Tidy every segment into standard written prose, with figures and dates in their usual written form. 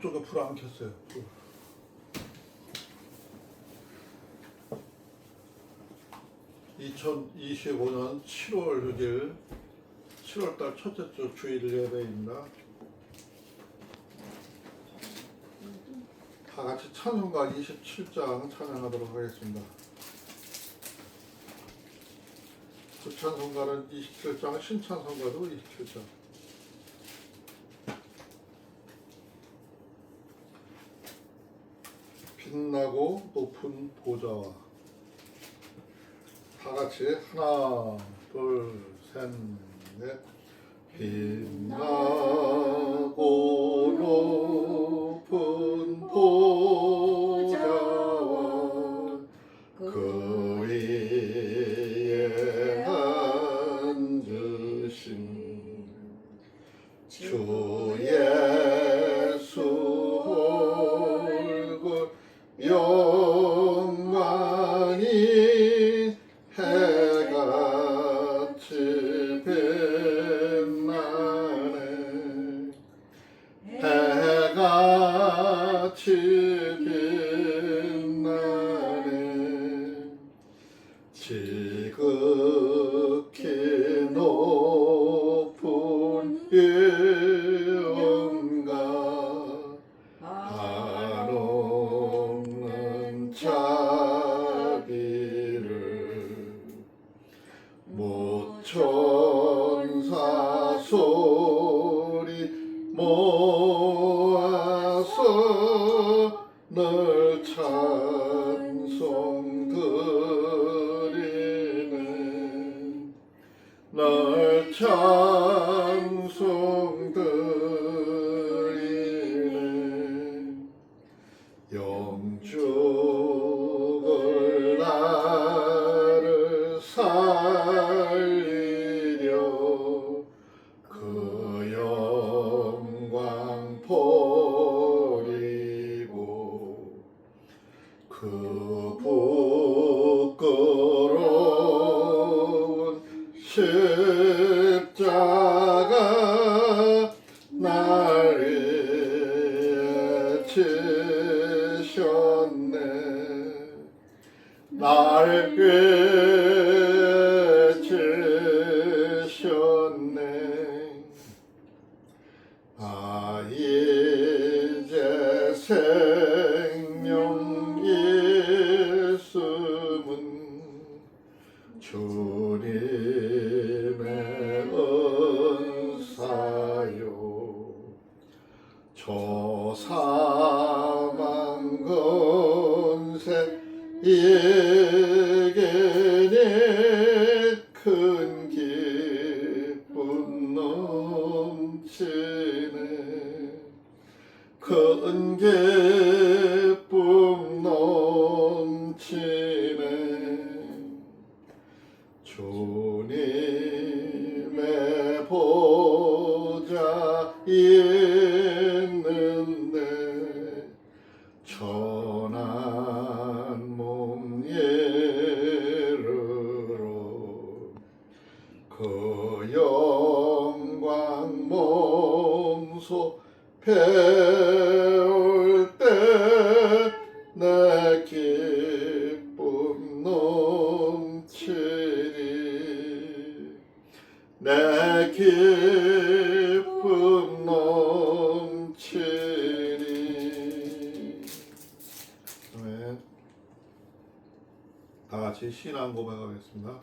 저쪽에 불 안 켰어요. 2025년 7월 6일 7월달 첫째 주 주일 예배입니다. 다 같이 찬송가 27장 찬양하도록 하겠습니다. 그 찬송가는 27장, 신찬송가도 27장. 빛나고 높은 보좌와 다 같이 하나, 둘, 셋, 넷. 빛나고 높은 보좌와 그 위에 앉으신 주 예수 얼굴 영광이 해같이 빛나네. 해같이 빛나네. 지극히 높은 영광 한없는 자비를 모천사 소리 모아서 널 찬송드리네. 널 찬송드리네. 영죽을 나를 살리려 그 영광 버리고 그 부끄러운 십자가 날 위해 지셨네. 날 위해 지셨네. 아 이제 생명 있음은 주님의 은사요. 저 사망 권세 이기니 큰 기쁨 넘치네. 큰 기쁨 넘치네. 주님의 보좌 있는데 천한 몸 예르러 그 영광 몸소 배울 때 내 기쁨 넘치리. 내 기쁨 넘치리. 아멘. 다 같이 신앙 고백하겠습니다.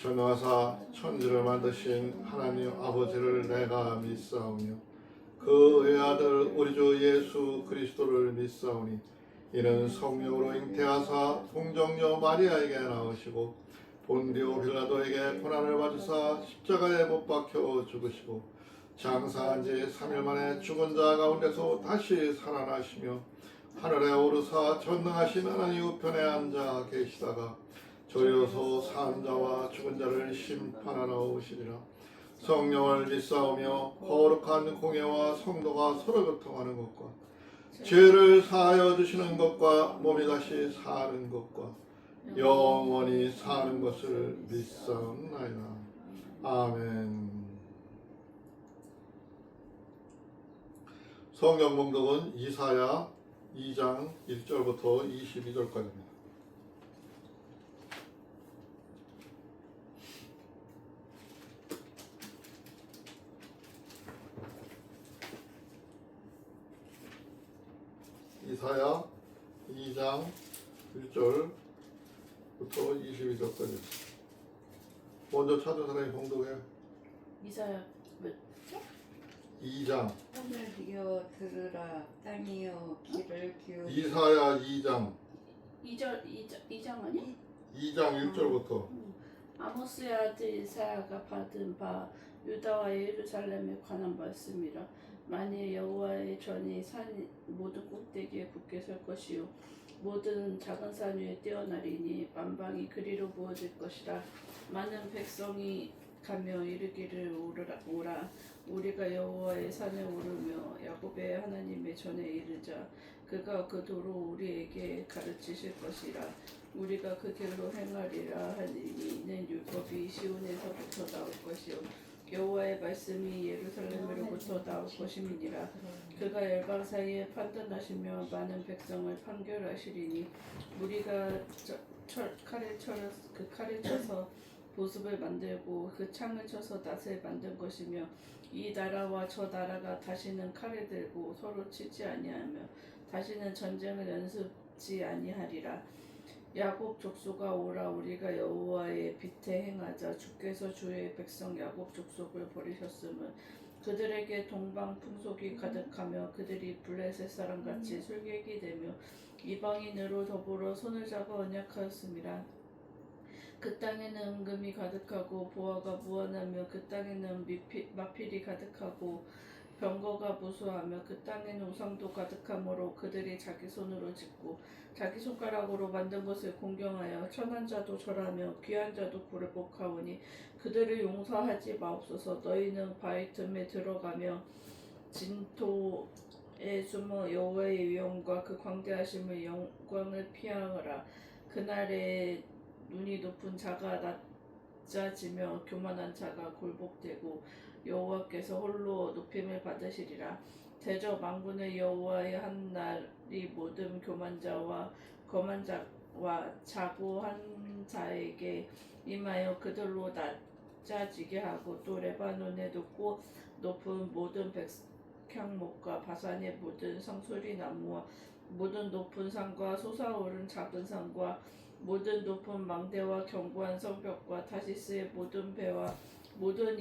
전능하사 천지를 만드신 하나님 아버지를 내가 믿사오며 그 외아들 우리 주 예수 그리스도를 믿사오니 이는 성령으로 잉태하사 동정녀 마리아에게 나오시고 본디오 빌라도에게 고난을 받으사 십자가에 못 박혀 죽으시고 장사한 지 3일 만에 죽은 자 가운데서 다시 살아나시며 하늘에 오르사 전능하신 하나님 우편에 앉아 계시다가 저리로서 산 자와 죽은 자를 심판하러 오시리라. 성령을 믿사오며 거룩한 공예와 성도가 서로 교통하는 것과 죄를 사하여 주시는 것과 몸이 다시 사는 것과 영원히 사는 것을 믿사옵나이다. 아멘. 성경 봉독은 이사야 2장 1절부터 22절까지입니다. 이사야 2장 1절부터 22절까지. 먼저 찾은 사람이 봉독해요. 이사야 몇 절? 2장. 하늘이여 들으라 땅이여 귀를 기울이라. 이사야 2장 2장 아니? 2장 1절부터. 아모스의 아들 이사야가 받은 바 유다와 예루살렘에 관한 말씀이라. 만일 여호와의 전이 산 모든 꼭대기에 굳게 설 것이요 모든 작은 산 위에 뛰어나리니 만방이 그리로 부어질 것이라. 많은 백성이 가며 이르기를 오라 우리가 여호와의 산에 오르며 야곱의 하나님의 전에 이르자. 그가 그 도로 우리에게 가르치실 것이라. 우리가 그 길로 행하리라 하니 이는 율법이 시온에서부터 나올 것이요 여호와의 말씀이 예루살렘으로부터 나올 것임이니라. 그가 열방 사이에 판단하시며 많은 백성을 판결하시리니 우리가 칼을 쳐서 보습을 만들고 그 창을 쳐서 낫을 만든 것이며 이 나라와 저 나라가 다시는 칼을 들고 서로 치지 아니하며 다시는 전쟁을 연습지 아니하리라. 야곱 족속아 오라 우리가 여호와의 빛에 행하자. 주께서 주의 백성 야곱 족속을 버리셨음을 그들에게 동방 풍속이 가득하며 그들이 블레셋 사람같이 술객이 되며 이방인으로 더불어 손을 잡아 언약하였음이라. 그 땅에는 은금이 가득하고 보화가 무한하며 그 땅에는 마필이 가득하고 병거가 무수하며 그 땅에는 우상도 가득하므로 그들이 자기 손으로 짓고 자기 손가락으로 만든 것을 공경하여 천한 자도 절하며 귀한 자도 굴복하오니 그들을 용서하지 마옵소서. 너희는 바위 틈에 들어가며 진토에 숨어 여호와의 위엄과 그 광대하심의 영광을 피하라. 그날에 눈이 높은 자가 낮아지며 교만한 자가 굴복되고 여호와께서 홀로 높임을 받으시리라. 대저 만군의 여호와의 한 날이 모든 교만자와 거만 자와 자고한 자에게 임하여 그들로 낮아지게 하고 또 레바논의 높은 모든 백향목과 바산의 모든 성소리 나무와 모든 높은 산과 솟아오른 작은 산과 모든 높은 망대와 견고한 성벽과 타시스의 모든 배와 모든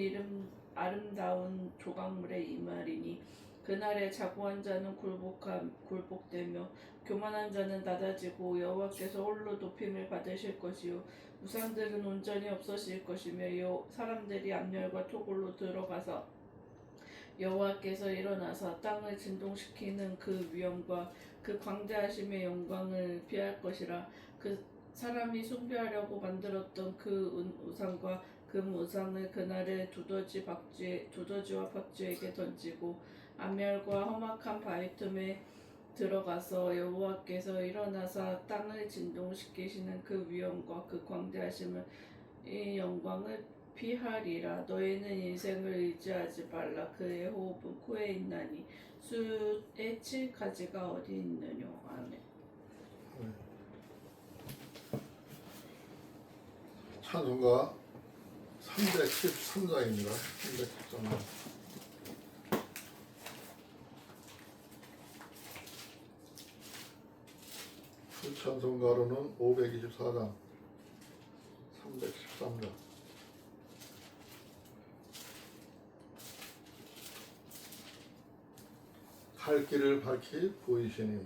아름다운 조각물에 임하리니 그날에 자고한 자는 굴복되며 교만한 자는 낮아지고 여호와께서 홀로 높임을 받으실 것이요 우상들은 온전히 없어질 것이며 사람들이 암열과 토굴로 들어가서 여호와께서 일어나서 땅을 진동시키는 그 위엄과 그 광대하심의 영광을 피할 것이라. 그 사람이 숭배하려고 만들었던 그 우상과 금 우상을 그날에 두더지와 박쥐에게 던지고 암열과 험악한 바위 틈에 들어가서 여호와께서 일어나사 땅을 진동시키시는 그 위엄과 그 광대하심을 이 영광을 피하리라. 너희는 인생을 의지하지 말라. 그의 호흡은 코에 있나니 수의 7가지가 어디 있느뇨. 아멘. 찬송가 313장입니다. 313장. 찬송가로는 524장, 313장. 갈 길을 밝히 보이시니.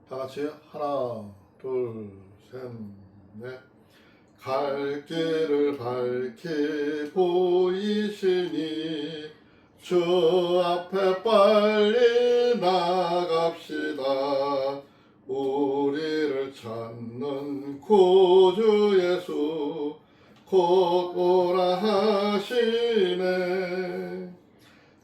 다 같이 하나, 둘, 셋, 넷. 갈 길을 밝히 보이시니 주 앞에 빨리 나갑시다. 우리를 찾는 구주 예수 곧 오라 하시네.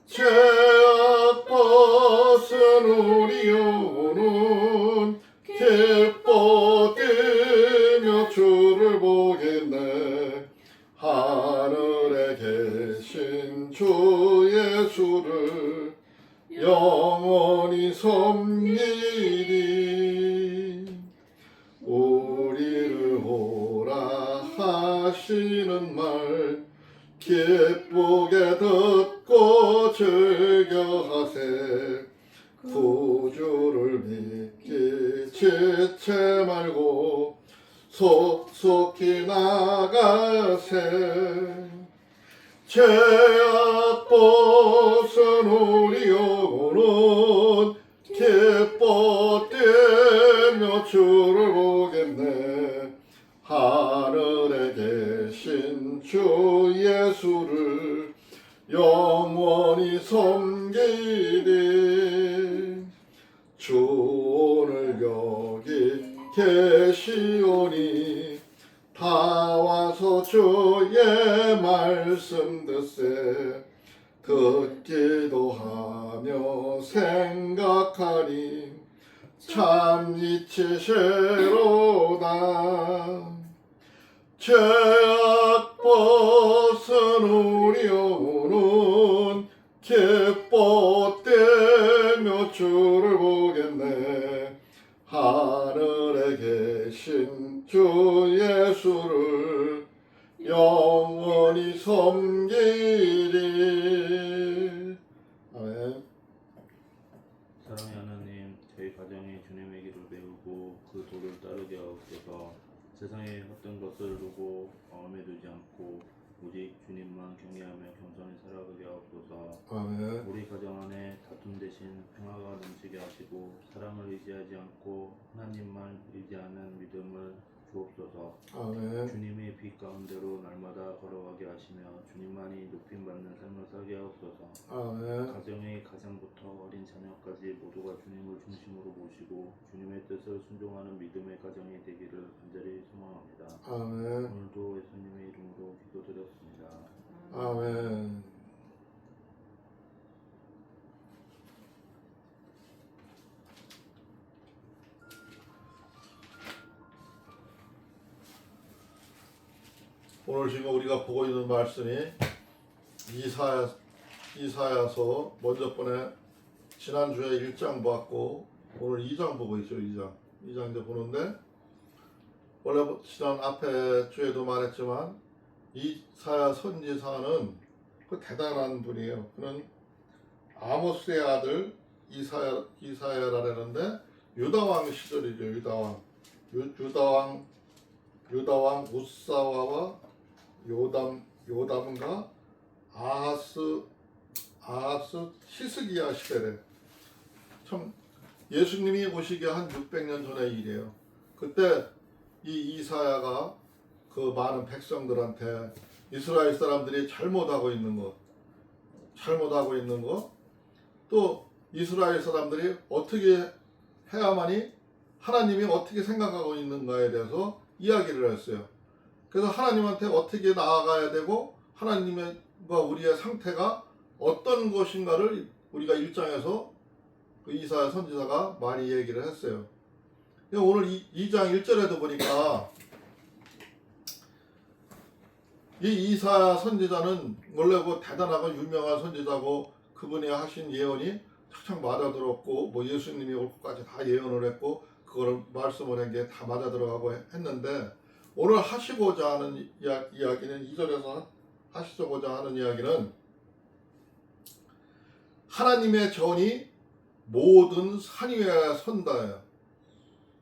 죄악 벗은 우리 영혼은 기뻐 뛰며 주를 보겠네. 하늘에 계신 주 예수를 하시는 말 기쁘게 듣고 즐겨하세. 구주를 믿기 지체 말고 속속히 나가세. 죄악 벗은 우리 영혼은 기뻐 뛰며 주를 보겠네. 하늘에 계신 주 예수를 영원히 섬기리. 주 오늘 여기 계시오니 다 와서 주의 말씀 듣세. 듣기도 하며 생각하니 참 이치시로다. 죄악 벗은 우리 영혼은 기뻐 뛰며 주를 보겠네. 하늘에 계신 주 예수를 영원히 섬기리. 아멘. 사랑의 하나님, 저희 가정에 주님의 길을 배우고 그 도를 따르게 하옵소서. 세상의 헛된 것을 두고 마음에 두지 않고 오직 주님만 경외하며 겸손히 살아가게 하옵소서. 아멘. 우리 가정 안에 다툼 대신 평화가 넘치게 하시고 사랑을 의지하지 않고 하나님만 의지하는 믿음을 주옵소서. 아멘. 주님의 빛 가운데로 날마다 걸어가게 하시며 주님만이 높임받는 삶을 살게 하옵소서. 아멘. 가정의 가장부터 어린 자녀까지 모두가 주님을 중심으로 모시고 주님의 뜻을 순종하는 믿음의 가정이 되기를 간절히 소망합니다. 아멘. 오늘도 예수님의 이름으로 기도드렸습니다. 아멘. 오늘 지금 우리가 보고 있는 말씀이 이사야서 먼저 번에 지난주에 1장 보았고 오늘 2장 보고 있죠. 2장 이제 보는데 원래 지난 앞에 주에도 말했지만 이사야 선지자는 그 대단한 분이에요. 그는 아모스의 아들 이사야라는데 유다왕 시절이죠. 유다왕 우사와와 요담과 아하스 히스기야 시대래. 참 예수님이 오시기 한 600년 전의 일이에요. 그때 이 이사야가 그 많은 백성들한테 이스라엘 사람들이 잘못하고 있는 것, 또 이스라엘 사람들이 어떻게 해야만이 하나님이 어떻게 생각하고 있는가에 대해서 이야기를 했어요. 그래서 하나님한테 어떻게 나아가야 되고 하나님과 우리의 상태가 어떤 것인가를 우리가 1장에서 그 이사야 선지자가 많이 얘기를 했어요. 오늘 2장 1절에도 보니까 이 이사야 선지자는 원래 그 대단하고 유명한 선지자고 그분이 하신 예언이 착착 맞아들었고 뭐 예수님이 올 것까지 다 예언을 했고 그거를 말씀을 한 게 다 맞아들어가고 했는데 오늘 하시고자 하는 이야기는 2절에서 하시고자 하는 이야기는 하나님의 전이 모든 산 위에 선다예요.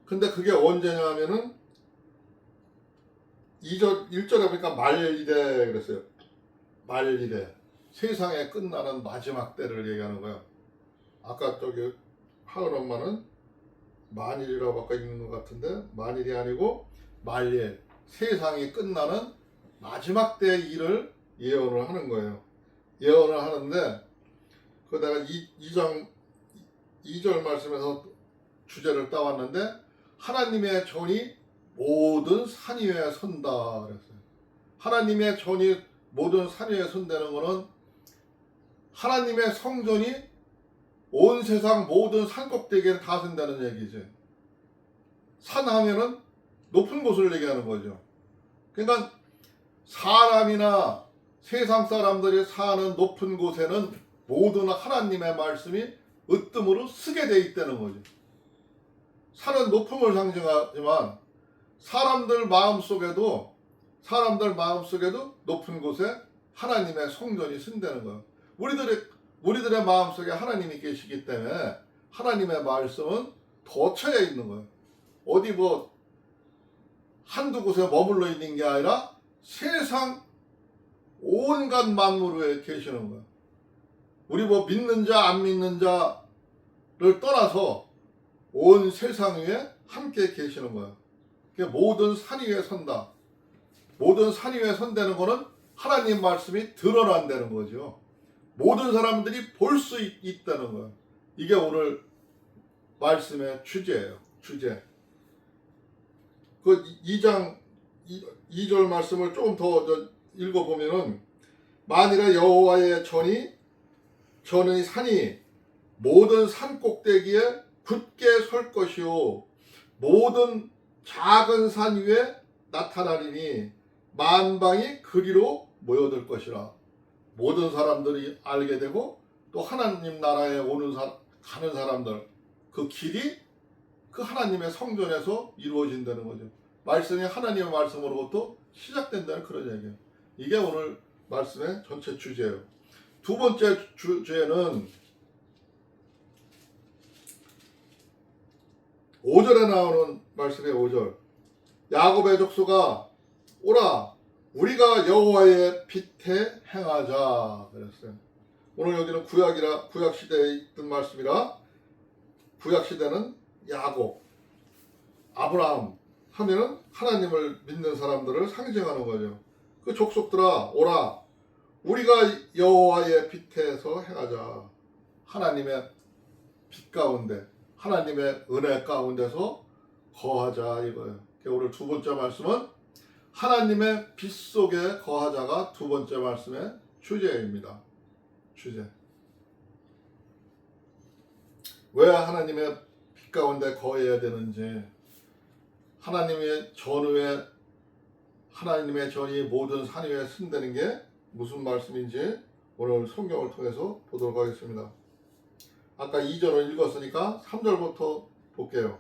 근데 그게 언제냐 하면은 1절에 보니까 말일에 그랬어요. 말일에 세상에 끝나는 마지막 때를 얘기하는 거예요. 아까 저기 하은 엄마는 만일이라고 아까 읽는 것 같은데 만일이 아니고 말일, 세상이 끝나는 마지막 때의 일을 예언을 하는 거예요. 예언을 하는데 그다가 2절 말씀에서 주제를 따왔는데 하나님의 전이 모든 산 위에 선다 그랬어요. 하나님의 전이 모든 산 위에 선다는 것은 하나님의 성전이 온 세상 모든 산꼭대기에 다 선다는 얘기지. 산 하면은 높은 곳을 얘기하는 거죠. 그러니까 사람이나 세상 사람들이 사는 높은 곳에는 모든 하나님의 말씀이 으뜸으로 쓰게 돼 있다는 거죠. 산은 높음을 상징하지만 사람들 마음속에도 사람들 마음속에도 높은 곳에 하나님의 성전이 쓴다는 거예요. 우리들의 마음속에 하나님이 계시기 때문에 하나님의 말씀은 도처에 있는 거예요. 어디 뭐 한두 곳에 머물러 있는 게 아니라 세상 온갖 만물 위에 계시는 거예요. 우리 뭐 믿는 자 안 믿는 자를 떠나서 온 세상 위에 함께 계시는 거예요. 모든 산 위에 선다. 모든 산 위에 선다는 거는 하나님 말씀이 드러난다는 거죠. 모든 사람들이 볼 수 있다는 거예요. 이게 오늘 말씀의 주제예요. 주제. 그 2장 2절 말씀을 조금 더 읽어보면은 만일에 여호와의 전의 산이 모든 산 꼭대기에 굳게 설 것이요 모든 작은 산 위에 나타나리니 만방이 그리로 모여들 것이라. 모든 사람들이 알게 되고 또 하나님 나라에 가는 사람들 그 길이 그 하나님의 성전에서 이루어진다는 거죠. 말씀이 하나님의 말씀으로부터 시작된다는 그런 얘기예요. 이게 오늘 말씀의 전체 주제예요. 두 번째 주제는 5절에 나오는 말씀의 5절. 야곱의 족속아 오라 우리가 여호와의 빛에 행하자 그랬어요. 오늘 여기는 구약 시대에 있던 말씀이라 구약 시대는 야곱, 아브라함 하면은 하나님을 믿는 사람들을 상징하는 거죠. 그 족속들아 오라 우리가 여호와의 빛에서 행하자. 하나님의 빛 가운데 하나님의 은혜 가운데서 거하자 이거예요. 오늘 두 번째 말씀은 하나님의 빛 속에 거하자가 두 번째 말씀의 주제입니다. 주제. 왜 하나님의 빛 가운데 거해야 되는지, 하나님의 전후에 하나님의 전이 모든 산 위에 쓴다는 게 무슨 말씀인지 오늘 성경을 통해서 보도록 하겠습니다. 아까 2절을 읽었으니까 3절부터 볼게요.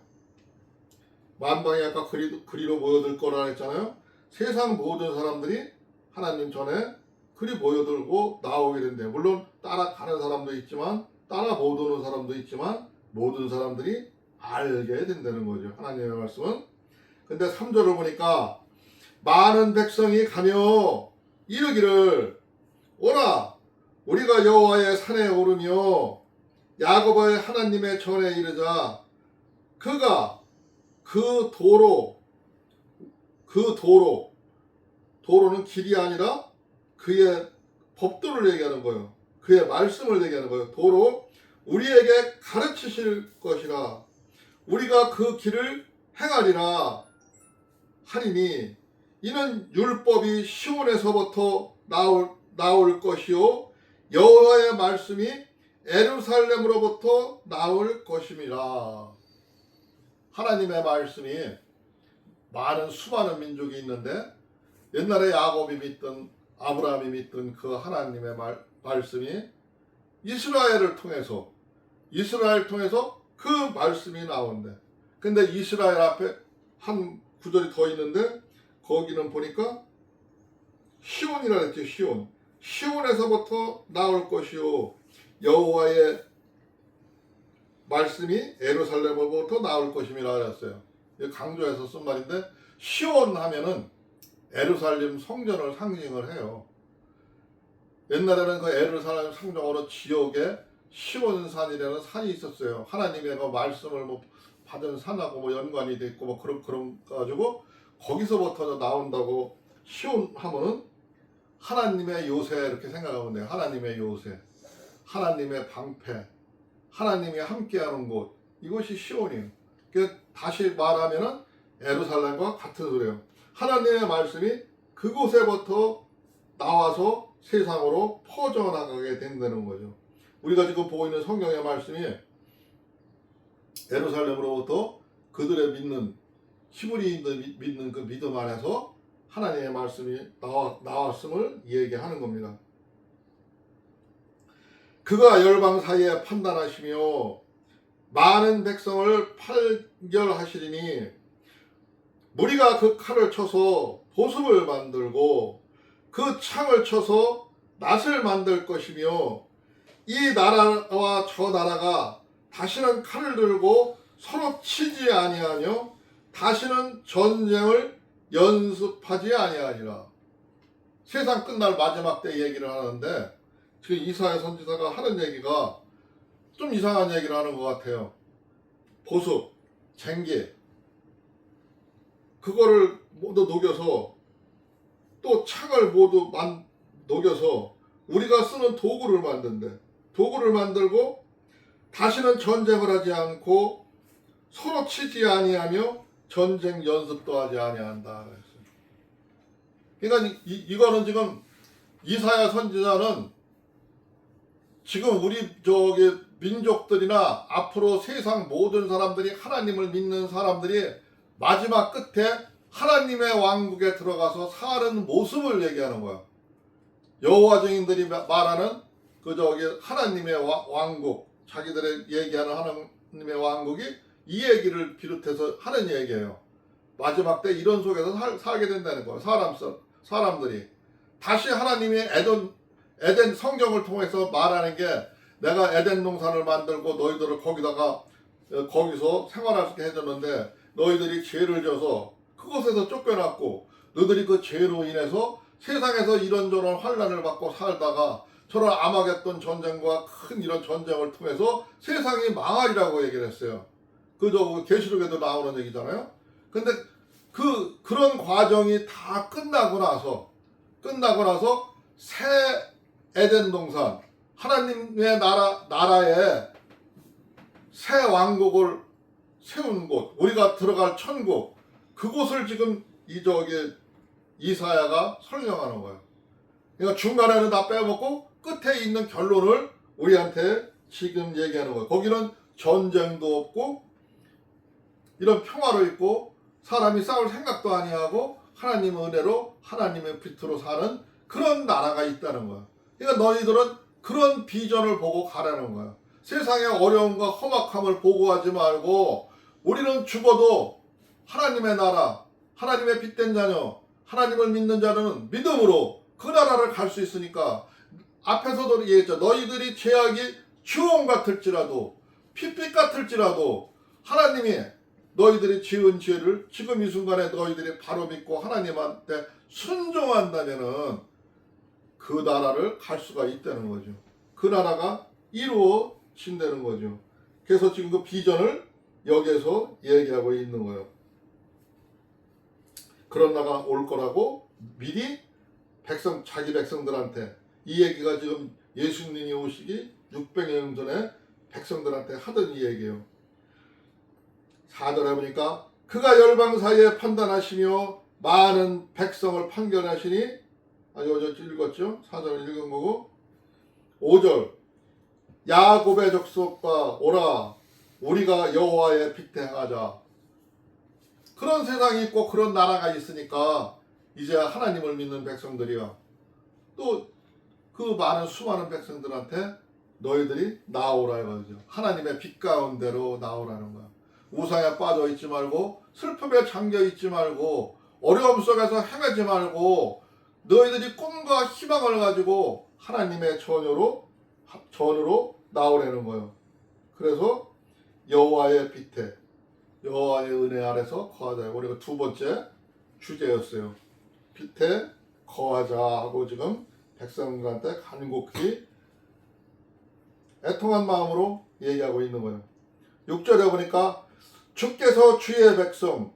만방이 아까 그리로 모여들 거라 했잖아요. 세상 모든 사람들이 하나님 전에 그리 모여들고 나오게 된대요. 물론 따라가는 사람도 있지만 따라 못 오는 사람도 있지만 모든 사람들이 알게 된다는 거죠. 하나님의 말씀은. 근데 3절을 보니까 많은 백성이 가며 이르기를 오라 우리가 여호와의 산에 오르며 야곱의 하나님의 전에 이르자. 그가 도로는 길이 아니라 그의 법도를 얘기하는 거예요. 그의 말씀을 얘기하는 거예요. 도로 우리에게 가르치실 것이라. 우리가 그 길을 행하리라 하리니 이는 율법이 시온에서부터 나올 것이요 여호와의 말씀이 예루살렘으로부터 나올 것임이라. 하나님의 말씀이 많은 수많은 민족이 있는데 옛날에 야곱이 믿던 아브라함이 믿던 그 하나님의 말씀이 이스라엘 통해서 그 말씀이 나온대. 근데 이스라엘 앞에 한 구절이 더 있는데 거기는 보니까 시온이라 했죠. 시온에서부터 나올 것이요 여호와의 말씀이 예루살렘으로부터 나올 것임이라 그랬어요. 강조해서 쓴 말인데 시온 하면은 예루살렘 성전을 상징을 해요. 옛날에는 그 예루살렘 성전으로 지역에 시온산이라는 산이 있었어요. 하나님의 그 말씀을 받은 산하고 연관이 돼 있고 그런 가지고 거기서부터 나온다고. 시온 하면은 하나님의 요새 이렇게 생각하면 돼요. 하나님의 요새, 하나님의 방패, 하나님이 함께하는 곳, 이것이 시온이에요. 다시 말하면은 예루살렘과 같은 소리예요. 하나님의 말씀이 그곳에부터 나와서 세상으로 퍼져나가게 된다는 거죠. 우리가 지금 보고 있는 성경의 말씀이 예루살렘으로부터 그들의 믿는 히브리인들 믿는 그 믿음 안에서 하나님의 말씀이 나왔음을 얘기하는 겁니다. 그가 열방 사이에 판단하시며 많은 백성을 판결하시리니 무리가 그 칼을 쳐서 보습을 만들고 그 창을 쳐서 낫을 만들 것이며 이 나라와 저 나라가 다시는 칼을 들고 서로 치지 아니하며 다시는 전쟁을 연습하지 아니하니라. 세상 끝날 마지막 때 얘기를 하는데 지금 이사야 선지자가 하는 얘기가 좀 이상한 얘기를 하는 것 같아요. 보습, 쟁기 그거를 모두 녹여서 또 창을 모두 녹여서 우리가 쓰는 도구를 만든대. 도구를 만들고 다시는 전쟁을 하지 않고 서로 치지 아니하며 전쟁 연습도 하지 아니한다. 그러니까 이거는 지금 이사야 선지자는 지금 우리 민족들이나 앞으로 세상 모든 사람들이 하나님을 믿는 사람들이 마지막 끝에 하나님의 왕국에 들어가서 사는 모습을 얘기하는 거야. 여호와 증인들이 말하는 하나님의 왕국, 자기들의 얘기하는 하나님의 왕국이 이 얘기를 비롯해서 하는 얘기예요. 마지막 때 이런 속에서 살게 된다는 거예요. 사람들이 다시 하나님의 에덴 성경을 통해서 말하는 게 내가 에덴 동산을 만들고 너희들을 거기서 생활할 수 있게 해줬는데 너희들이 죄를 져서 그곳에서 쫓겨났고 너희들이 그 죄로 인해서 세상에서 이런저런 환난을 받고 살다가 저런 아마겟돈 전쟁과 큰 이런 전쟁을 통해서 세상이 망하리라고 얘기를 했어요. 그저 계시록에도 나오는 얘기잖아요. 근데 그런 과정이 다 끝나고 나서 새 에덴 동산 하나님의 나라에 새 왕국을 세운 곳, 우리가 들어갈 천국, 그곳을 지금 이사야가 설명하는 거예요. 그러니까 중간에는 다 빼먹고 끝에 있는 결론을 우리한테 지금 얘기하는 거예요. 거기는 전쟁도 없고 이런 평화로 있고 사람이 싸울 생각도 아니하고 하나님의 은혜로 하나님의 빛으로 사는 그런 나라가 있다는 거야. 그러니까 너희들은 그런 비전을 보고 가라는 거야. 세상의 어려움과 험악함을 보고하지 말고 우리는 죽어도 하나님의 나라, 하나님의 빛된 자녀, 하나님을 믿는 자는 믿음으로 그 나라를 갈 수 있으니까 앞에서도 얘기했죠. 너희들이 죄악이 주홍 같을지라도 핏빛 같을지라도 하나님이 너희들이 지은 죄를 지금 이 순간에 너희들이 바로 믿고 하나님한테 순종한다면은 그 나라를 갈 수가 있다는 거죠. 그 나라가 이루어진다는 거죠. 그래서 지금 그 비전을 여기에서 얘기하고 있는 거예요. 그런 나라가 올 거라고 미리 자기 백성들한테 이 얘기가 지금 예수님이 오시기 600년 전에 백성들한테 하던 이 얘기예요. 4절에 보니까 그가 열방 사이에 판단하시며 많은 백성을 판결하시니 어제 읽었죠? 4절 읽은 거고 5절 야곱의 족속과 오라 우리가 여호와의 빛에 행하자. 그런 세상이 있고 그런 나라가 있으니까 이제 하나님을 믿는 백성들이야. 또 그 수많은 백성들한테 너희들이 나오라 이거죠. 하나님의 빛 가운데로 나오라는 거야. 우상에 빠져 있지 말고 슬픔에 잠겨 있지 말고 어려움 속에서 헤매지 말고 너희들이 꿈과 희망을 가지고 하나님의 전으로 나오라는 거예요. 그래서 여호와의 빛에 여호와의 은혜 아래서 거하자. 우리가 두 번째 주제였어요. 빛에 거하자 하고 지금 백성들한테 간곡히 애통한 마음으로 얘기하고 있는 거예요. 6절에 보니까 주께서 주의 백성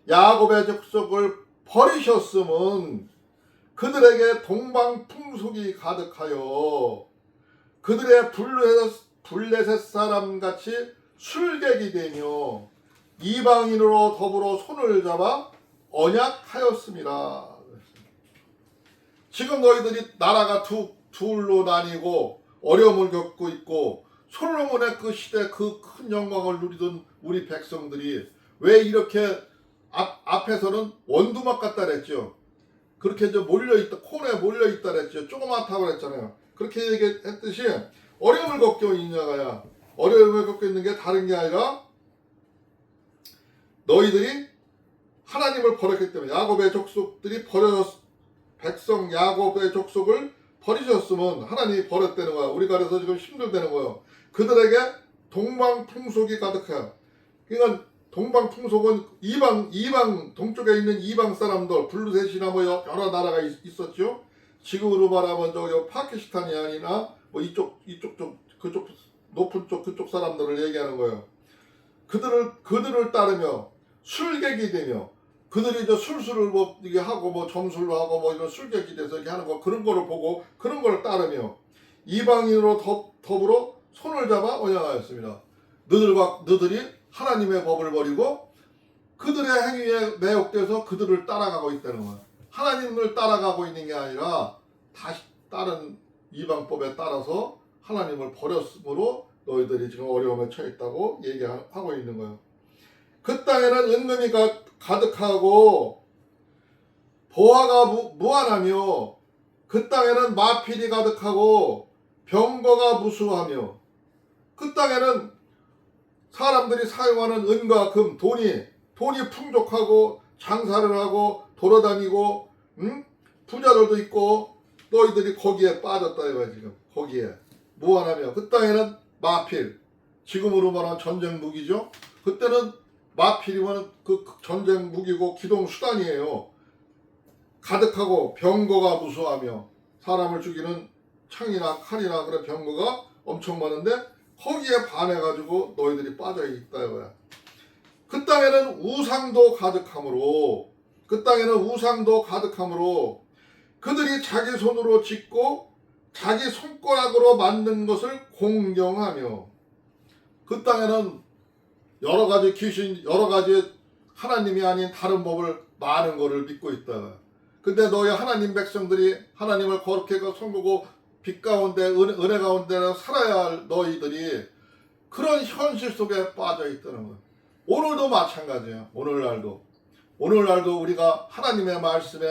야곱의 족속을 버리셨음은 그들에게 동방 풍속이 가득하여 그들의 블레셋 사람같이 술객이 되며 이방인으로 더불어 손을 잡아 언약하였습니다. 지금 너희들이 나라가 둘로 나뉘고 어려움을 겪고 있고 솔로몬의 그 시대 그 큰 영광을 누리던 우리 백성들이 왜 이렇게 앞에서는 원두막 같다 그랬죠. 그렇게 이제 몰려있다, 콘에 몰려있다 그랬죠. 조그맣다고 그랬잖아요. 그렇게 얘기했듯이 어려움을 겪고 있냐가야 어려움을 겪고 있는 게 다른 게 아니라 너희들이 하나님을 버렸기 때문에 야곱의 족속들이 백성 야곱의 족속을 버리셨으면 하나님이 버렸다는 거야. 우리가 그래서 지금 힘들다는 거예요. 그들에게 동방풍속이 가득해요. 그러니까 동방풍속은 이방 동쪽에 있는 이방 사람들 블루셋이나 뭐 여러 나라가 있었죠. 지금으로 말하면 저 파키스탄이나 뭐 이쪽 그쪽 높은 쪽 그쪽 사람들을 얘기하는 거예요. 그들을 따르며 술객이 되며 그들이 저 술수를 뭐 이게 하고 뭐 점술로 하고 뭐 이런 술객이 돼서 이렇게 하는 거 그런 거를 보고 그런 걸 따르며 이방인으로 더불어 손을 잡아 언약하였습니다. 너들이 하나님의 법을 버리고 그들의 행위에 매혹돼서 그들을 따라가고 있다는 거예요. 하나님을 따라가고 있는 게 아니라 다시 다른 이방법에 따라서 하나님을 버렸으므로 너희들이 지금 어려움에 처했다고 얘기하고 있는 거예요. 그 땅에는 은금이 가득하고 보화가 무한하며 그 땅에는 마필이 가득하고 병거가 무수하며 그 땅에는 사람들이 사용하는 은과 금, 돈이 풍족하고 장사를 하고 돌아다니고 부자들도 있고 너희들이 거기에 빠졌다 이거야. 지금 거기에 무한하며 그 땅에는 마필, 지금으로 말하면 전쟁 무기죠. 그때는 마필이면 그 전쟁 무기고 기동 수단이에요. 가득하고 병거가 무수하며 사람을 죽이는 창이나 칼이나 그런 병거가 엄청 많은데 거기에 반해가지고 너희들이 빠져있다 이거야. 그 땅에는 우상도 가득하므로 그들이 자기 손으로 짓고 자기 손가락으로 만든 것을 공경하며 그 땅에는 여러 가지 귀신, 여러 가지 하나님이 아닌 다른 법을 많은 거를 믿고 있다. 근데 너희 하나님 백성들이 하나님을 거룩히 섬기고 빛 가운데 은혜 가운데 살아야 할 너희들이 그런 현실 속에 빠져 있다는 거예요. 오늘도 마찬가지예요. 오늘날도 우리가 하나님의 말씀에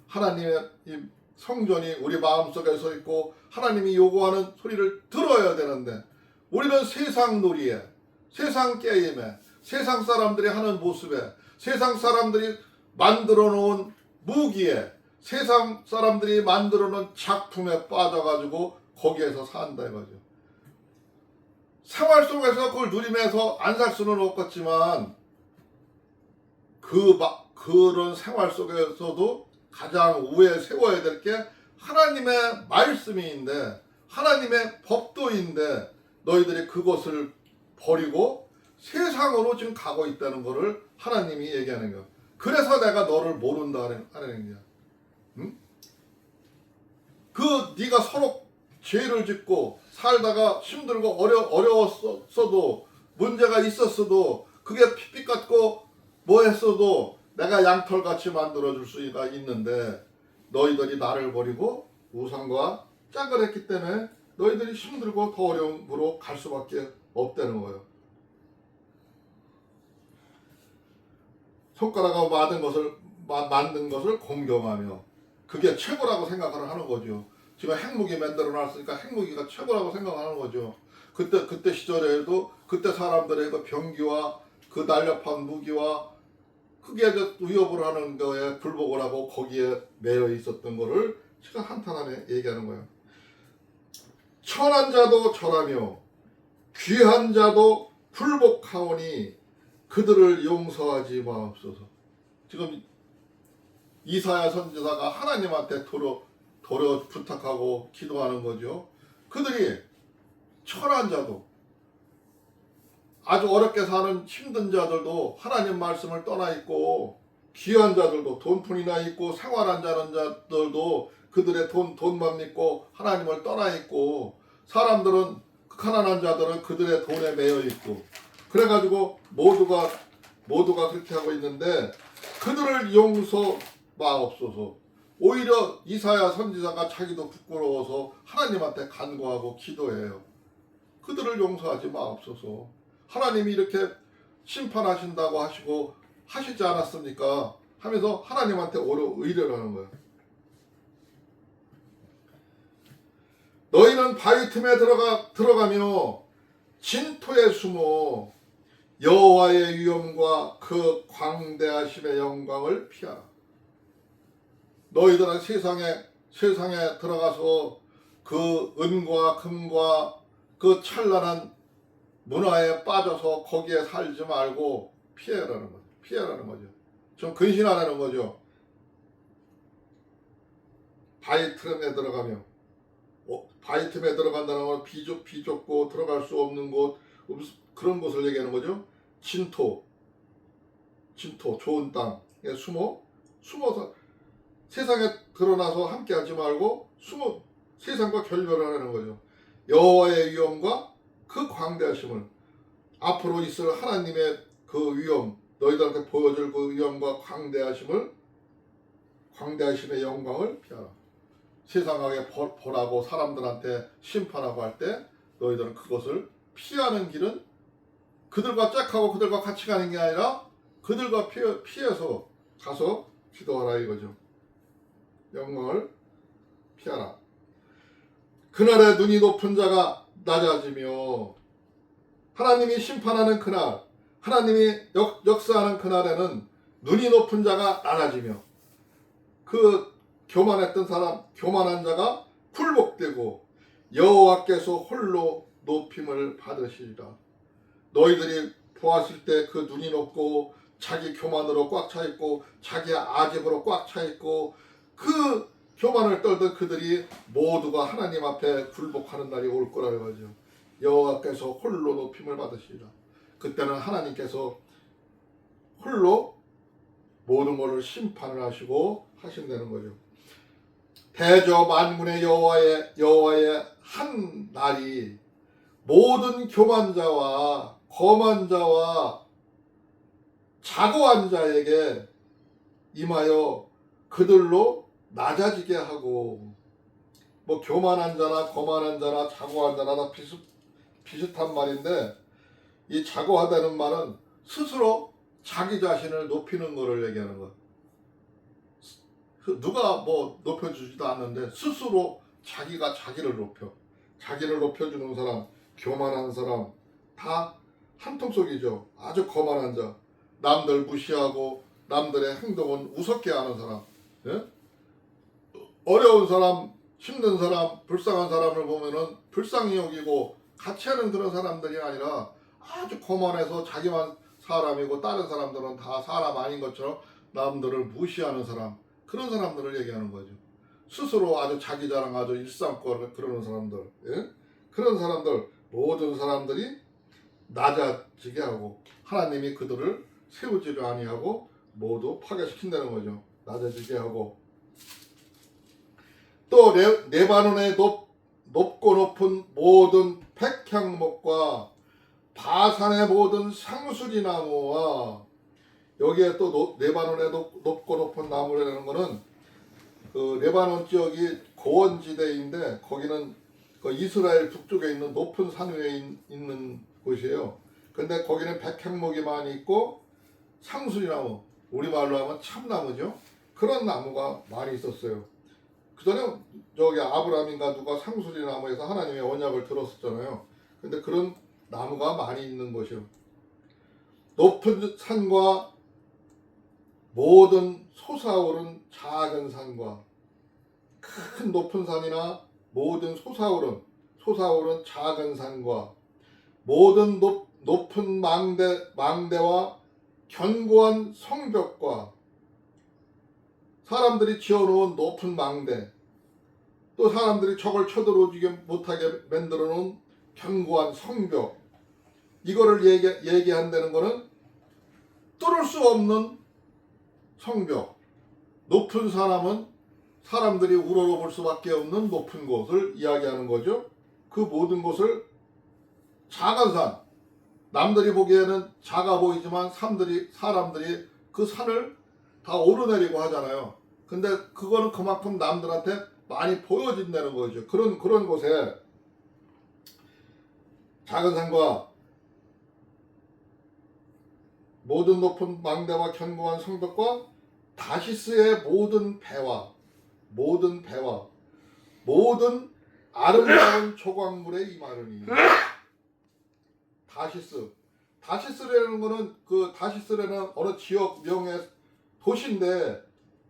하나님의 이 성전이 우리 마음속에 서 있고 하나님이 요구하는 소리를 들어야 되는데 우리는 세상 놀이에, 세상 게임에, 세상 사람들이 하는 모습에, 세상 사람들이 만들어 놓은 무기에, 세상 사람들이 만들어 놓은 작품에 빠져가지고 거기에서 산다 이거죠. 생활 속에서 그걸 누리면서 안 살 수는 없겠지만 그런 생활 속에서도 가장 우에 세워야 될 게 하나님의 말씀인데 하나님의 법도인데 너희들이 그것을 버리고 세상으로 지금 가고 있다는 것을 하나님이 얘기하는 거예요. 그래서 내가 너를 모른다 하는 거야. 응? 네가 서로 죄를 짓고 살다가 힘들고 어려웠어도 문제가 있었어도 그게 핏빛 같고 뭐 했어도 내가 양털같이 만들어줄 수가 있는데 너희들이 나를 버리고 우상과 짝을 했기 때문에 너희들이 힘들고 더 어려움으로 갈 수밖에 없다는 거예요. 손가락으로 만든 것을 공경하며 그게 최고라고 생각을 하는 거죠. 지금 핵무기 만들어 놨으니까 핵무기가 최고라고 생각하는 거죠. 그때 시절에도 그때 사람들의 그 병기와 그 날렵한 무기와 크게 위협을 하는 거에 굴복을 하고 거기에 매여 있었던 거를 지금 한탄하네 얘기하는 거예요. 천한 자도 절하며 귀한 자도 굴복하오니 그들을 용서하지 마옵소서. 지금 이사야 선지자가 하나님한테 도려 부탁하고 기도하는 거죠. 그들이 천한 자도 아주 어렵게 사는 힘든 자들도 하나님 말씀을 떠나 있고 귀한 자들도 돈푼이나 있고 생활하는 자들도 그들의 돈만 믿고 하나님을 떠나 있고 사람들은 가난한 자들은 그들의 돈에 매여 있고 그래가지고 모두가 그렇게 하고 있는데 그들을 용서 마옵소서. 오히려 이사야 선지자가 자기도 부끄러워서 하나님한테 간구하고 기도해요. 그들을 용서하지 마옵소서. 하나님이 이렇게 심판하신다고 하시고 하시지 않았습니까? 하면서 하나님한테 의뢰를 하는 거예요. 너희는 바위 틈에 들어가며 진토에 숨어 여호와의 위엄과 그 광대하심의 영광을 피하라. 너희들은 세상에 들어가서 그 은과 금과 그 찬란한 문화에 빠져서 거기에 살지 말고 피해라는 거죠. 좀 근신하라는 거죠. 바위 틈에 들어가며, 바위 틈에 들어간다는 건 비좁고 들어갈 수 없는 곳, 그런 곳을 얘기하는 거죠. 진토, 좋은 땅에 숨어서 세상에 드러나서 함께하지 말고 세상과 결별을 하라는 거죠. 여호와의 위엄과 그 광대하심을, 앞으로 있을 하나님의 그 위엄, 너희들한테 보여줄 그 위엄과 광대하심의 영광을 피하라. 세상하게 벌하고 사람들한테 심판하고 할 때 너희들은 그것을 피하는 길은 그들과 짝하고 그들과 같이 가는 게 아니라 그들과 피해서 가서 기도하라 이거죠. 영광을 피하라. 그날에 눈이 높은 자가 낮아지며, 하나님이 심판하는 그날, 하나님이 역사하는 그날에는 눈이 높은 자가 낮아지며 그 교만한 자가 굴복되고 여호와께서 홀로 높임을 받으시리라. 너희들이 보았을 때 그 눈이 높고 자기 교만으로 꽉 차 있고 자기 아집으로 꽉 차 있고 그 교만을 떨던 그들이 모두가 하나님 앞에 굴복하는 날이 올 거라고 하죠. 여호와께서 홀로 높임을 받으시리라. 그때는 하나님께서 홀로 모든 것을 심판을 하시고 하신다는 거죠. 대저 만군의 여호와의 한 날이 모든 교만자와 거만자와 자고한 자에게 임하여 그들로 낮아지게 하고, 뭐 교만한 자나 거만한 자나 자고한 자나 다 비슷한 말인데, 이 자고하다는 말은 스스로 자기 자신을 높이는 것을 얘기하는 것. 누가 뭐 높여주지도 않는데 스스로 자기가 자기를 높여주는 사람, 교만한 사람 다 한통속이죠. 아주 거만한 자, 남들 무시하고 남들의 행동은 우습게 하는 사람, 예? 어려운 사람, 힘든 사람, 불쌍한 사람을 보면은 불쌍히 여기고 같이 하는 그런 사람들이 아니라 아주 거만해서 자기만 사람이고 다른 사람들은 다 사람 아닌 것처럼 남들을 무시하는 사람, 그런 사람들을 얘기하는 거죠. 스스로 아주 자기 자랑 아주 일삼고 그러는 사람들, 예? 그런 사람들, 모든 사람들이 낮아지게 하고 하나님이 그들을 세우지를 아니하고 모두 파괴시킨다는 거죠. 낮아지게 하고, 또 레바논의 높고 높은 모든 백향목과 바산의 모든 상수리 나무와, 여기에 또 레바논의 높고 높은 나무라는 거는 그 레바논 지역이 고원지대인데 거기는 그 이스라엘 북쪽에 있는 높은 산 위에 있는 곳이에요. 근데 거기는 백향목이 많이 있고 상수리나무, 우리말로 하면 참나무죠. 그런 나무가 많이 있었어요. 그 전에 저기 아브라함인가 누가 상수리나무에서 하나님의 언약을 들었었잖아요. 근데 그런 나무가 많이 있는 곳이요. 높은 산과 모든 솟아오른 작은 산과, 큰 높은 산이나 모든 솟아오른 작은 산과 모든 높은 망대와 견고한 성벽과, 사람들이 지어놓은 높은 망대, 또 사람들이 적을 쳐들어오지 못하게 만들어 놓은 견고한 성벽, 이거를 얘기한다는 거는 뚫을 수 없는 성벽, 높은 사람은 사람들이 우러러볼 수밖에 없는 높은 곳을 이야기하는 거죠. 그 모든 곳을 작은 산, 남들이 보기에는 작아 보이지만 사람들이 그 산을 다 오르내리고 하잖아요. 근데 그거는 그만큼 남들한테 많이 보여진다는 거죠. 그런 곳에 작은 산과 모든 높은 망대와 견고한 성벽과 다시스의 모든 배와 모든 아름다운 조각물에 임하느니. 다시스, 다시스라는 거는 그 다시스라는 어느 지역 명의 도시인데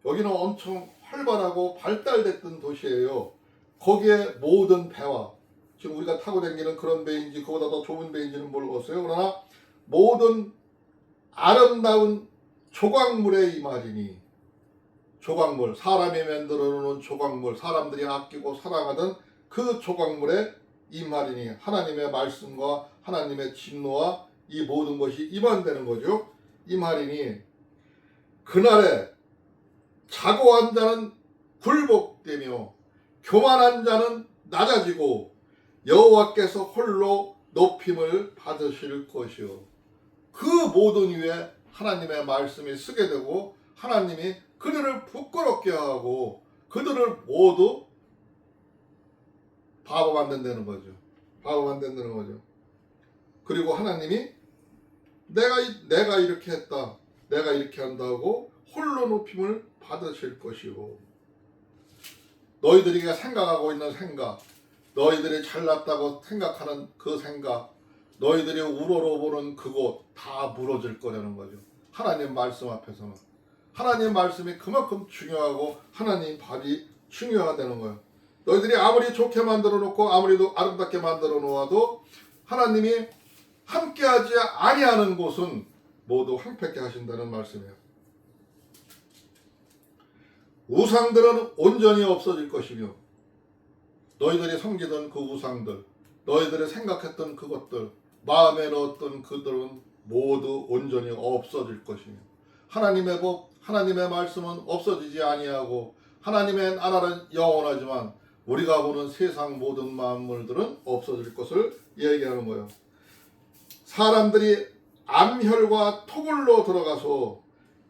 여기는 엄청 활발하고 발달됐던 도시예요. 거기에 모든 배와 지금 우리가 타고 다니는 그런 배인지 그보다 더 좁은 배인지는 모르겠어요. 그러나 모든 아름다운 조각물의 이마지니 조각물, 사람이 만들어 놓은 조각물, 사람들이 아끼고 사랑하던 그 조각물의 임하리니 하나님의 말씀과 하나님의 진노와 이 모든 것이 임한다는 거죠. 임하리니 그날에 자고한 자는 굴복되며 교만한 자는 낮아지고 여호와께서 홀로 높임을 받으실 것이요. 그 모든 위에 하나님의 말씀이 쓰게 되고 하나님이 그들을 부끄럽게 하고 그들을 모두 바보 만든다는 거죠. 바보 만든다는 거죠. 그리고 하나님이 내가 이렇게 했다. 내가 이렇게 한다고 홀로 높임을 받으실 것이고 너희들이 생각하고 있는 생각 너희들이 잘났다고 생각하는 그 생각 너희들이 우러러보는 그곳 다 무너질 거라는 거죠. 하나님 말씀 앞에서는 하나님 말씀이 그만큼 중요하고 하나님 밥이 중요하다는 거예요. 너희들이 아무리 좋게 만들어 놓고 아무리도 아름답게 만들어 놓아도 하나님이 함께하지 아니하는 곳은 모두 황폐케 하신다는 말씀이에요. 우상들은 온전히 없어질 것이며 너희들이 섬기던 그 우상들 너희들이 생각했던 그것들 마음에 넣었던 그들은 모두 온전히 없어질 것이며 하나님의 법 하나님의 말씀은 없어지지 아니하고 하나님의 나라는 영원하지만 우리가 보는 세상 모든 만물들은 없어질 것을 얘기하는 거예요. 사람들이 암혈과 토굴로 들어가서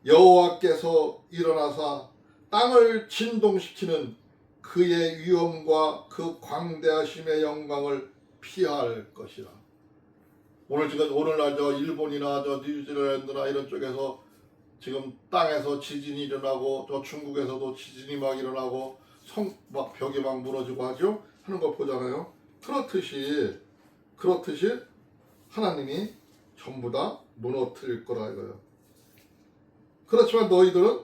여호와께서 일어나사 땅을 진동시키는 그의 위엄과 그 광대하심의 영광을 피할 것이라. 오늘날 저 일본이나 저 뉴질랜드나 이런 쪽에서 지금 땅에서 지진이 일어나고 저 중국에서도 지진이 막 일어나고 막 벽이 막 무너지고 하죠. 하는 거 보잖아요. 그렇듯이 하나님이 전부 다 무너뜨릴 거라 이거예요. 그렇지만 너희들은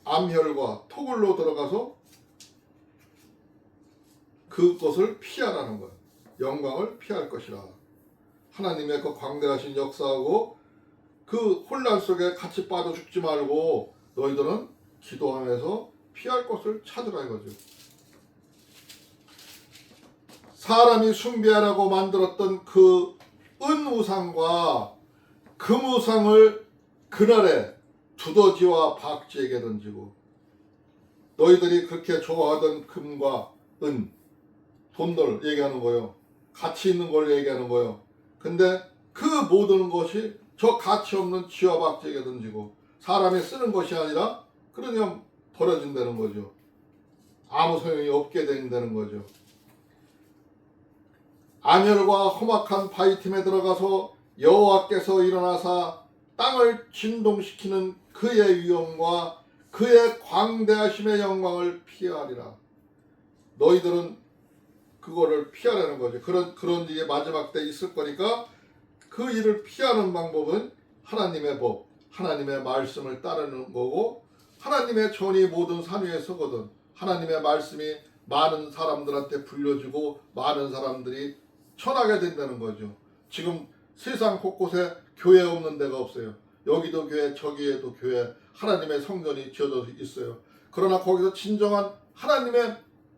암혈과 토굴로 들어가서 그것을 피하라는 거예요. 영광을 피할 것이라. 하나님의 그 광대하신 역사하고 그 혼란 속에 같이 빠져 죽지 말고 너희들은 기도하면서 피할 것을 찾으라 이거죠. 사람이 숭배하라고 만들었던 그 은우상과 금우상을 그날에 두더지와 박쥐에게 던지고 너희들이 그렇게 좋아하던 금과 은, 돈들 얘기하는 거예요. 가치 있는 걸 얘기하는 거예요. 근데 그 모든 것이 저 가치 없는 쥐와 박쥐에게 던지고 사람이 쓰는 것이 아니라 그냥 버려진다는 거죠. 아무 소용이 없게 된다는 거죠. 암혈과 험악한 바위 틈에 들어가서 여호와께서 일어나사 땅을 진동시키는 그의 위엄과 그의 광대하심의 영광을 피하리라. 너희들은 그거를 피하라는 거죠. 그런 일이 마지막 때 있을 거니까 그 일을 피하는 방법은 하나님의 법, 하나님의 말씀을 따르는 거고 하나님의 전이 모든 산 위에 서거든. 하나님의 말씀이 많은 사람들한테 불려지고 많은 사람들이 전하게 된다는 거죠. 지금 세상 곳곳에 교회 없는 데가 없어요. 여기도 교회, 저기에도 교회, 하나님의 성전이 지어져 있어요. 그러나 거기서 진정한 하나님의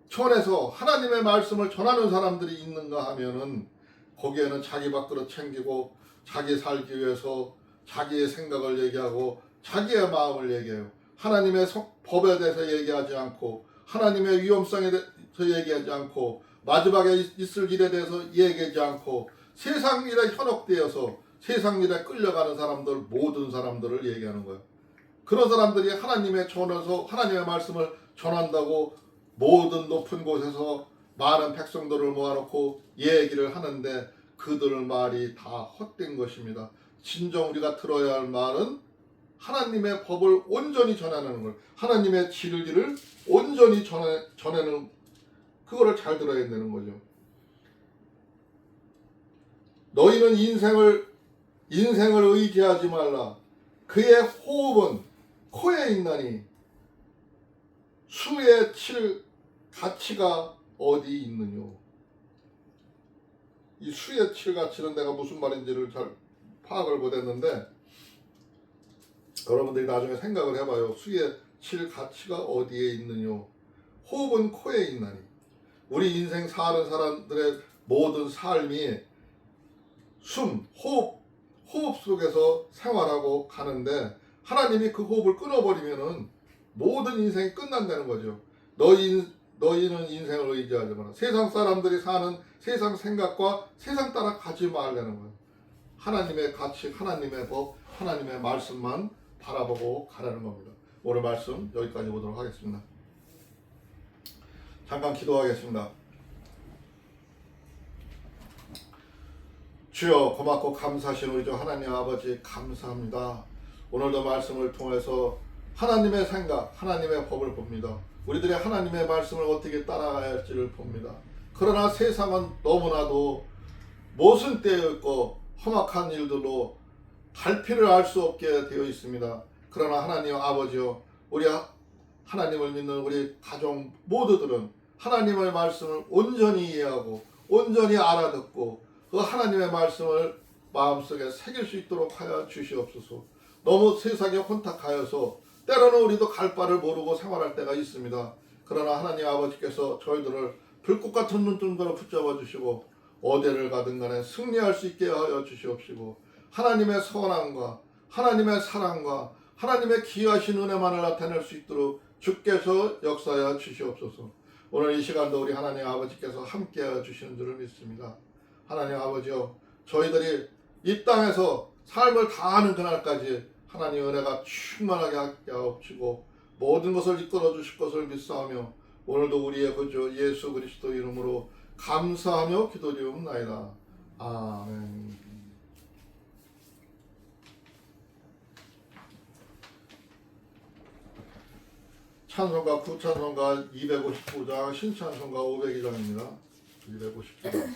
전에서 하나님의 말씀을 전하는 사람들이 있는가 하면은 거기에는 자기 밥그릇 챙기고 자기 살기 위해서 자기의 생각을 얘기하고 자기의 마음을 얘기해요. 하나님의 법에 대해서 얘기하지 않고 하나님의 위험성에 대해서 얘기하지 않고 마지막에 있을 일에 대해서 얘기하지 않고 세상 일에 현혹되어서 세상 일에 끌려가는 사람들 모든 사람들을 얘기하는 거예요. 그런 사람들이 하나님의 전에서 하나님의 말씀을 전한다고 모든 높은 곳에서 많은 백성들을 모아놓고 얘기를 하는데 그들 말이 다 헛된 것입니다. 진정 우리가 들어야 할 말은 하나님의 법을 온전히 전하는 걸, 하나님의 진리를 온전히 전하는 그거를 잘 들어야 되는 거죠. 너희는 인생을 의지하지 말라. 그의 호흡은 코에 있나니 수에 칠 가치가 어디 있느뇨. 이 수에 칠 가치는 내가 무슨 말인지를 잘 파악을 못했는데 여러분들이 나중에 생각을 해봐요. 수에 칠 가치가 어디에 있느뇨. 호흡은 코에 있나니. 우리 인생 사는 사람들의 모든 삶이 호흡 속에서 생활하고 가는데 하나님이 그 호흡을 끊어버리면은 모든 인생이 끝난다는 거죠. 너희는 인생을 의지하지 마라. 세상 사람들이 사는 세상 생각과 세상 따라 가지 말라는 거예요. 하나님의 가치, 하나님의 법, 하나님의 말씀만 바라보고 가라는 겁니다. 오늘 말씀 여기까지 보도록 하겠습니다. 잠깐 기도하겠습니다. 주여, 고맙고 감사하신 우리 주 하나님 아버지 감사합니다. 오늘도 말씀을 통해서 하나님의 생각, 하나님의 법을 봅니다. 우리들이 하나님의 말씀을 어떻게 따라가야 할지를 봅니다. 그러나 세상은 너무나도 모순되어 있고 험악한 일들로 갈피를 알 수 없게 되어 있습니다. 그러나 하나님 아버지여, 우리 하나님을 믿는 우리 가족 모두들은 하나님의 말씀을 온전히 이해하고 온전히 알아듣고 그 하나님의 말씀을 마음속에 새길 수 있도록 하여 주시옵소서. 너무 세상에 혼탁하여서 때로는 우리도 갈 바를 모르고 생활할 때가 있습니다. 그러나 하나님 아버지께서 저희들을 불꽃 같은 눈동자로 붙잡아 주시고 어디를 가든 간에 승리할 수 있게 하여 주시옵시고 하나님의 선함과 하나님의 사랑과 하나님의 귀하신 은혜만을 나타낼 수 있도록 주께서 역사하여 주시옵소서. 오늘 이 시간도 우리 하나님 아버지께서 함께하여 주시는 줄을 믿습니다. 하나님 아버지여, 저희들이 이 땅에서 삶을 다하는 그날까지 하나님의 은혜가 충만하게 하옵시고 모든 것을 이끌어 주실 것을 믿사오며 오늘도 우리의 구주 예수 그리스도 이름으로 감사하며 기도드리옵나이다. 아멘. 찬송가 구찬송가 259장, 신찬송가 502장입니다. 259장.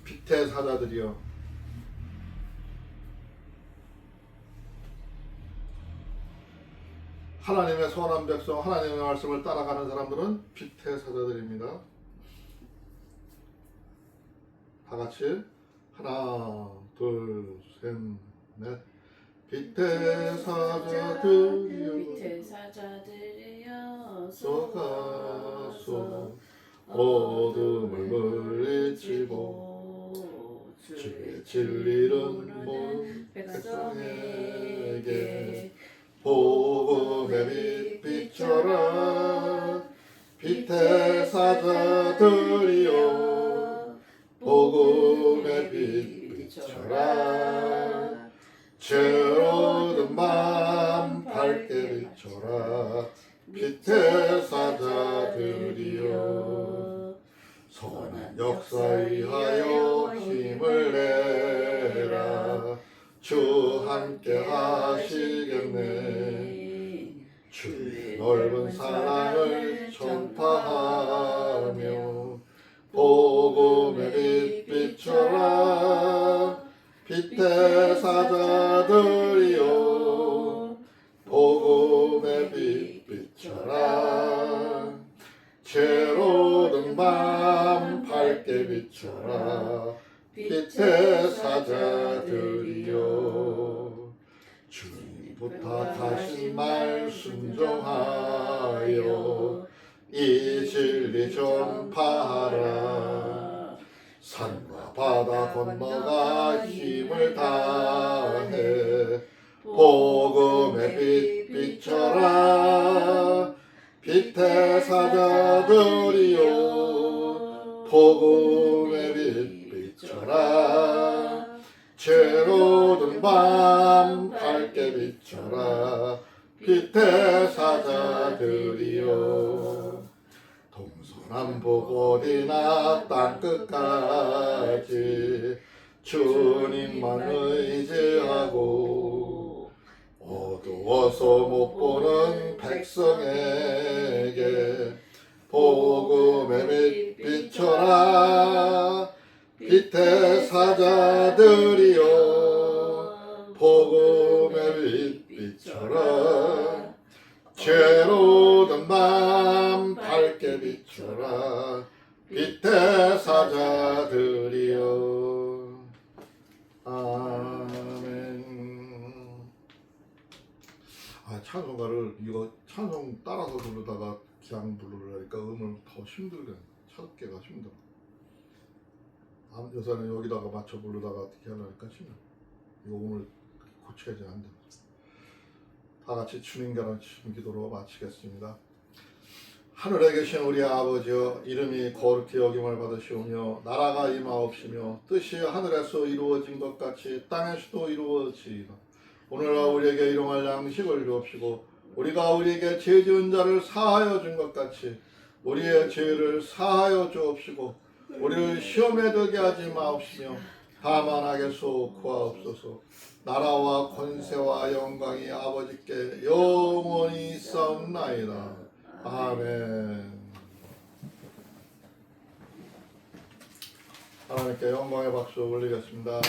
빛의 사자들이여, 하나님의 선한 백성, 하나님의 말씀을 따라가는 사람들은 빛의 사자들입니다. 다 같이 하나, 둘, 셋, 넷. 빛의 사자들이여, 빛의 사자들이여 쏘가쏘 어둠을 물리치고 주의 진리를 모든 백성에게 복음의 빛 비춰라. 빛의 사자들이여 복음의 빛 비춰라. 죄로든 밤 밝게 비춰라. 빛의 사자들이여 선한 역사에 위하여 힘을 내라. 주 함께 하시겠네. 주의 넓은 사랑을 전파하며 복음의 빛 비춰라. 빛의 사자들이여 복음의 빛 비춰라. 죄로든 밤 밝게 비춰라. 빛의 사자들이여 주님 부탁하신 말 순종하여 이 진리 전파하라. 산과 바다 건너가 힘을 다해 복음의 빛 비춰라. 빛의 사자들이여 복음의 빛 비춰라. 죄로든 밤 밝게 비춰라. 빛의 사자들이여 동서남북 어디나 땅끝까지 주님만 의지하고 어두워서 못 보는 백성에게 비춰라 죄로운 밤 밝게 비춰라 빛의 사자들이여 아멘. 찬송가를 이거 찬송 따라서 부르다가 그냥 부르려니까 음을 더 힘들게 찾기가 힘들어. 요새는 여기다가 맞춰 부르다가 어떻게 하려니까 힘들어. 이거 오늘 고쳐야지 안 돼. 다 같이 주님 가르치신 기도로 마치겠습니다. 하늘에 계신 우리 아버지여, 이름이 거룩히 여김을 받으시오며 나라가 임하옵시며 뜻이 하늘에서 이루어진 것 같이 땅에서도 이루어지이다. 오늘날 우리에게 일용할 양식을 주옵시고 우리가 우리에게 죄 지은 자를 사하여 준 것 같이 우리의 죄를 사하여 주옵시고 우리를 시험에 들게 하지 마옵시며 다만 악에서 구하옵소서. 나라와 권세와 영광이 아버지께 영원히 있사옵나이다. 아멘. 하나님께 영광의 박수 올리겠습니다.